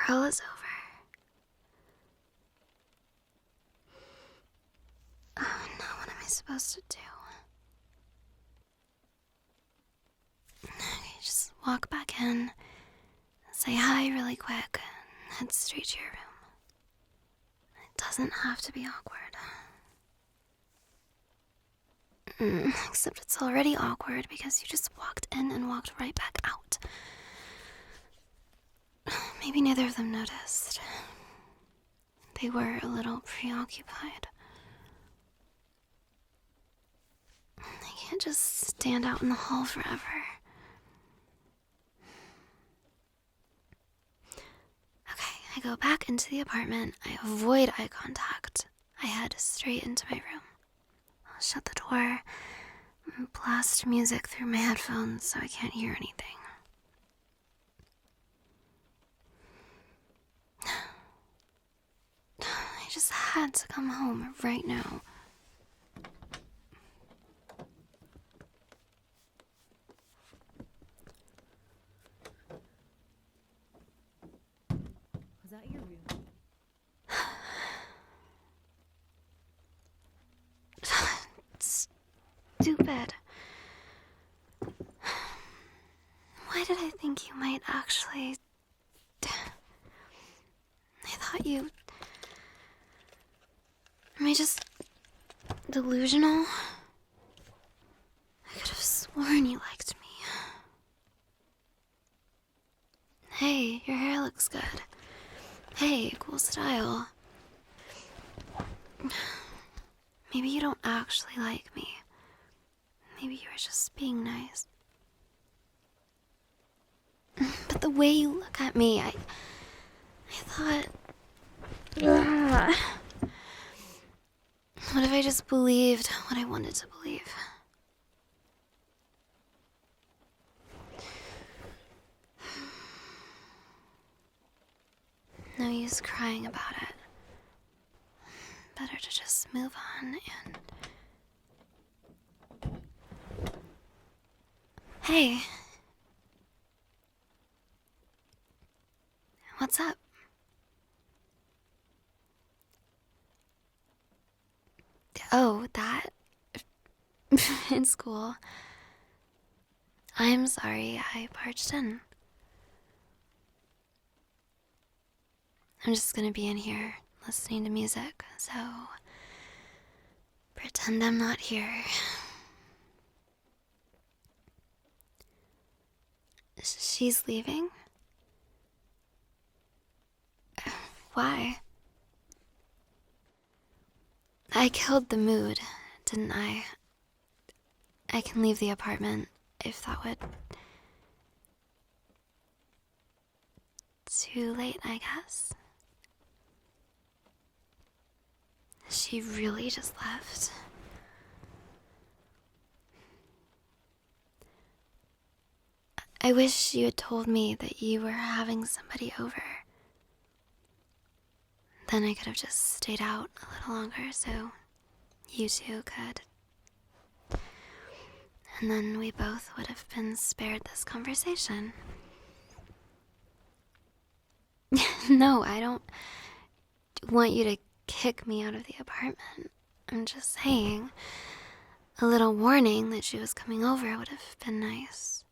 girl is over. Oh no, what am I supposed to do? Okay, just walk back in, say hi really quick, and head straight to your room. It doesn't have to be awkward. Except it's already awkward because you just walked in and walked right back out. Maybe neither of them noticed. They were a little preoccupied. I can't just stand out in the hall forever. Okay, I go back into the apartment. I avoid eye contact. I head straight into my room. I'll shut the door and blast music through my headphones so I can't hear anything. I just had to come home right now. Was that your room? Stupid. Why did I think you might actually... I thought you... Am I just delusional? I could have sworn you liked me. Hey, your hair looks good. Hey, cool style. Maybe you don't actually like me. Maybe you were just being nice. But the way you look at me, I thought... What if I just believed what I wanted to believe? No use crying about it. Better to just move on and... Hey. What's up? Oh, that? It's cool. I'm sorry I barged in. I'm just gonna be in here listening to music, so pretend I'm not here. She's leaving? Why? I killed the mood, didn't I? I can leave the apartment if that would... Too late, I guess. She really just left. I wish you had told me that you were having somebody over. Then I could have just stayed out a little longer so you two could. And then we both would have been spared this conversation. No, I don't want you to kick me out of the apartment. I'm just saying, a little warning that she was coming over would have been nice.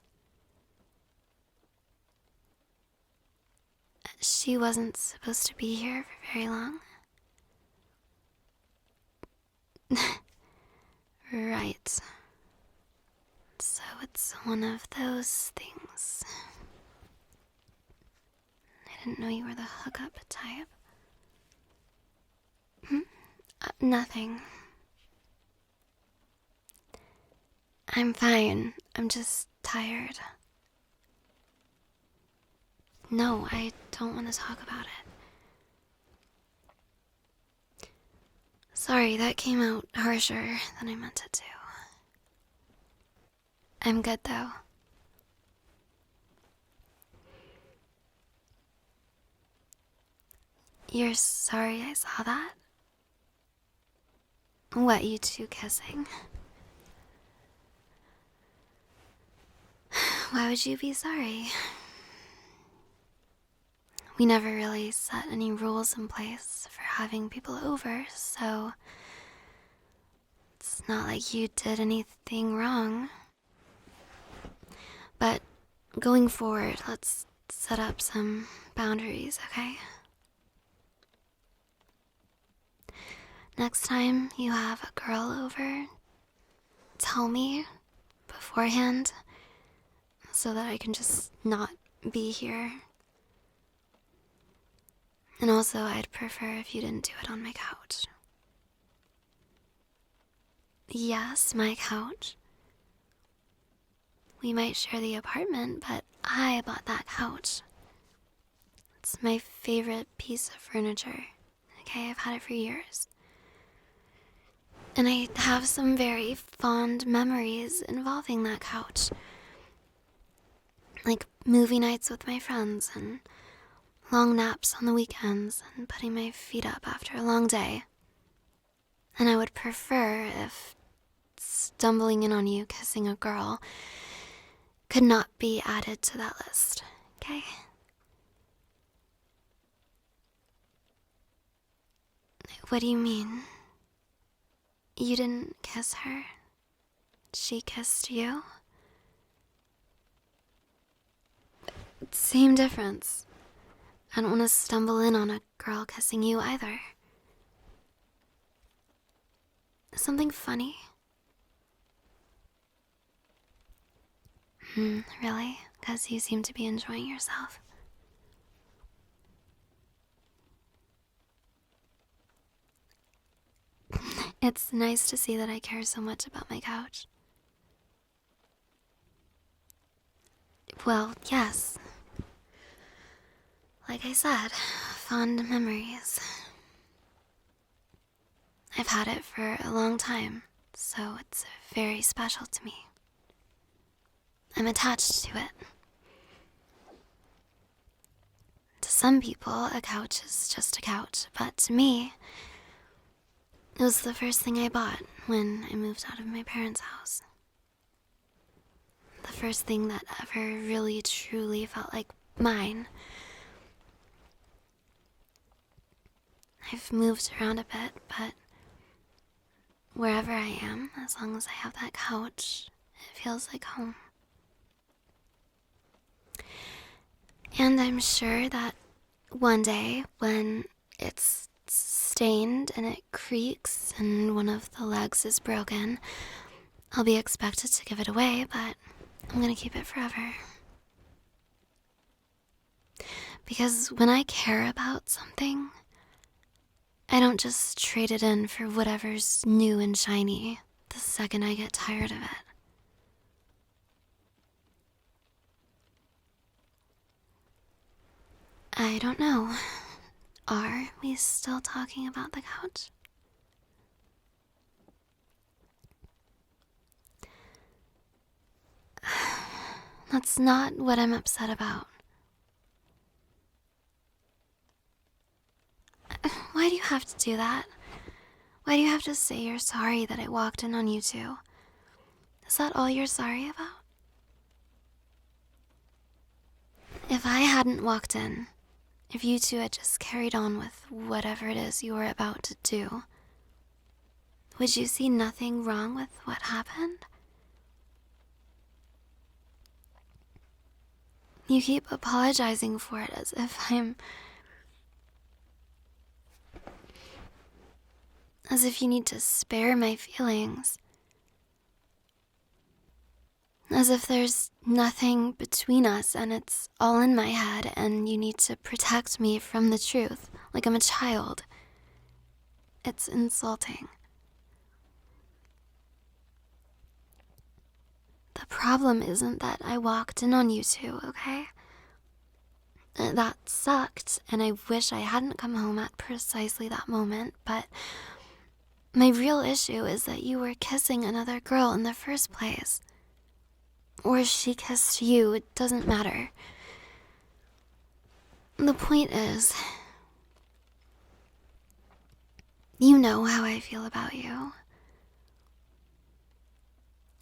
She wasn't supposed to be here for very long. Right. So it's one of those things. I didn't know you were the hookup type. Nothing. I'm fine. I'm just tired. No, I don't want to talk about it. Sorry, that came out harsher than I meant it to. I'm good, though. You're sorry I saw that? What, you two kissing? Why would you be sorry? we never really set any rules in place for having people over, so it's not like you did anything wrong. But going forward, let's set up some boundaries, okay? Next time you have a girl over, tell me beforehand so that I can just not be here. And also, I'd prefer if you didn't do it on my couch. Yes, my couch. We might share the apartment, but I bought that couch. It's my favorite piece of furniture. Okay, I've had it for years. And I have some very fond memories involving that couch. Like movie nights with my friends and long naps on the weekends and putting my feet up after a long day. And I would prefer if stumbling in on you kissing a girl could not be added to that list, okay? What do you mean? You didn't kiss her? She kissed you? Same difference. I don't want to stumble in on a girl kissing you either. Something funny? Really? Because you seem to be enjoying yourself. It's nice to see that I care so much about my couch. Well, yes. Like I said, fond memories. I've had it for a long time, so it's very special to me. I'm attached to it. To some people, a couch is just a couch, but to me, it was the first thing I bought when I moved out of my parents' house. The first thing that ever really truly felt like mine. I've moved around a bit, but wherever I am, as long as I have that couch, it feels like home. And I'm sure that one day, when it's stained and it creaks and one of the legs is broken, I'll be expected to give it away, but I'm gonna keep it forever. Because when I care about something, I don't just trade it in for whatever's new and shiny the second I get tired of it. I don't know. Are we still talking about the couch? That's not what I'm upset about. Why do you have to do that? Why do you have to say you're sorry that I walked in on you two? Is that all you're sorry about? If I hadn't walked in, if you two had just carried on with whatever it is you were about to do, would you see nothing wrong with what happened? You keep apologizing for it as if as if you need to spare my feelings. As if there's nothing between us and it's all in my head and you need to protect me from the truth, like I'm a child. It's insulting. The problem isn't that I walked in on you two, okay? That sucked, and I wish I hadn't come home at precisely that moment, but my real issue is that you were kissing another girl in the first place. Or she kissed you, it doesn't matter. The point is, you know how I feel about you.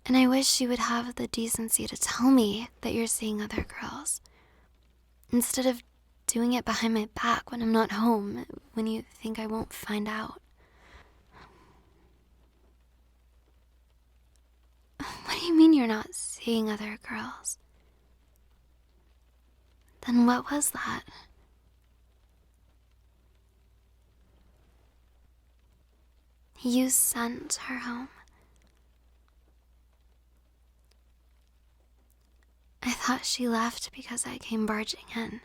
And I wish you would have the decency to tell me that you're seeing other girls, instead of doing it behind my back when I'm not home, when you think I won't find out. What do you mean you're not seeing other girls? Then what was that? You sent her home. I thought she left because I came barging in.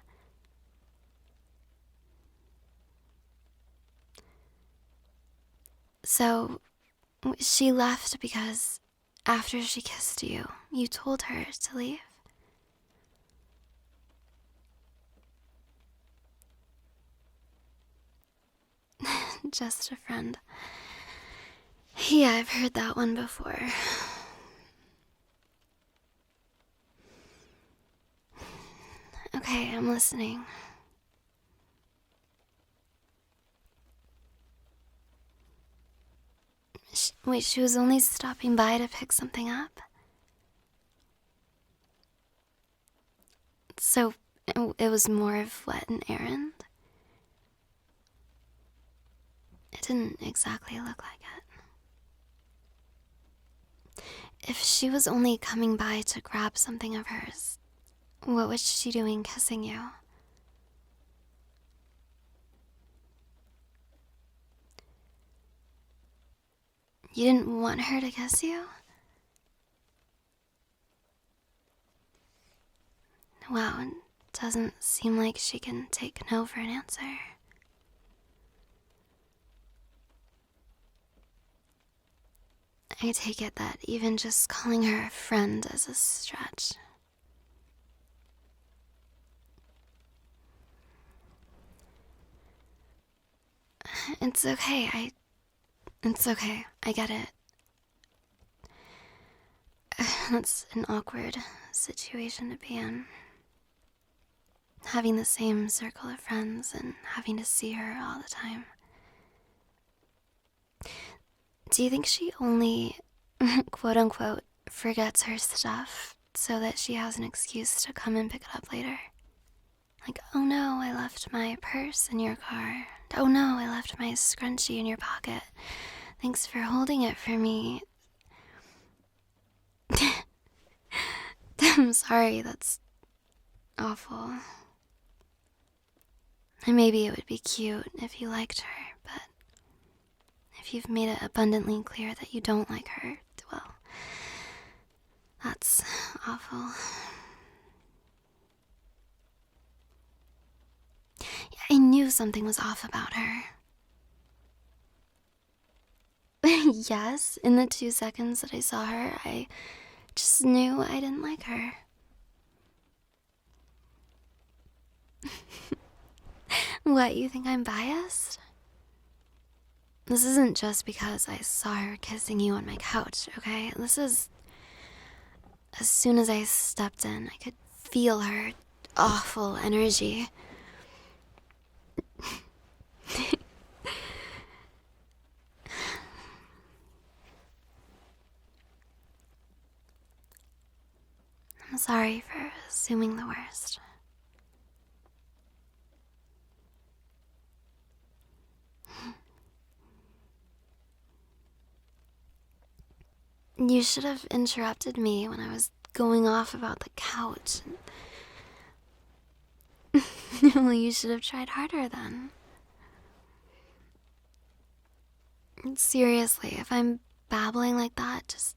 So, she left because after she kissed you, you told her to leave? Just a friend. Yeah, I've heard that one before. Okay, I'm listening. Wait, she was only stopping by to pick something up? So, it was more of what, an errand? It didn't exactly look like it. If she was only coming by to grab something of hers, what was she doing kissing you? You didn't want her to kiss you? Wow, it doesn't seem like she can take no for an answer. I take it that even just calling her a friend is a stretch. It's okay, I get it. That's an awkward situation to be in. Having the same circle of friends and having to see her all the time. Do you think she only, quote unquote, forgets her stuff so that she has an excuse to come and pick it up later? Like, oh no, I left my purse in your car. Oh no, I left my scrunchie in your pocket. Thanks for holding it for me. I'm sorry, that's awful. And maybe it would be cute if you liked her, but if you've made it abundantly clear that you don't like her, well, that's awful. I knew something was off about her. Yes, in the 2 seconds that I saw her, I just knew I didn't like her. What, you think I'm biased? This isn't just because I saw her kissing you on my couch, okay? This is... As soon as I stepped in, I could feel her awful energy. I'm sorry for assuming the worst. You should have interrupted me when I was going off about the couch. Well, you should have tried harder then. Seriously, if I'm babbling like that, just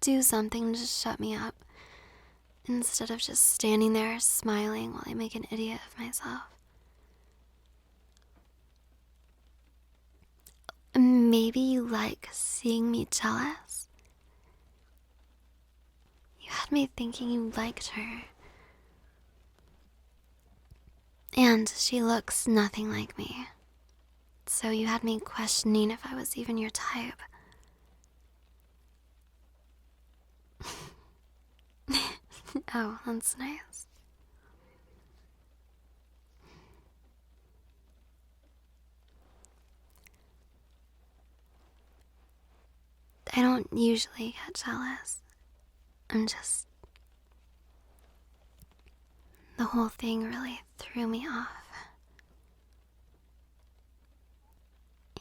do something to shut me up. Instead of just standing there smiling while I make an idiot of myself. Maybe you like seeing me jealous? You had me thinking you liked her. And she looks nothing like me. So you had me questioning if I was even your type. Oh, that's nice. I don't usually get jealous. I'm just The whole thing really threw me off.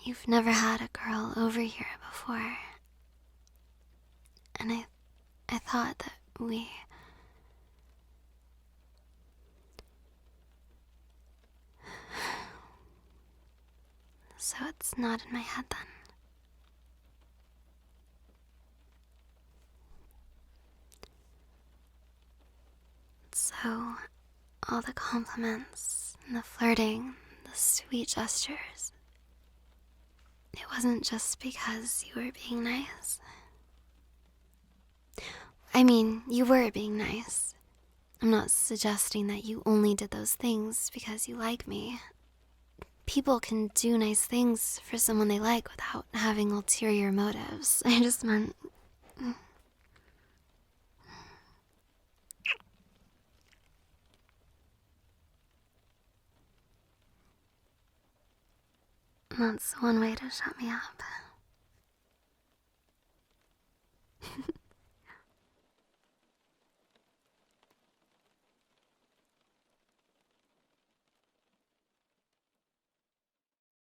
You've never had a girl over here before. And I thought that we... So it's not in my head then. So, all the compliments, and the flirting, the sweet gestures, it wasn't just because you were being nice. I mean, you were being nice. I'm not suggesting that you only did those things because you like me. People can do nice things for someone they like without having ulterior motives. I just meant... That's one way to shut me up.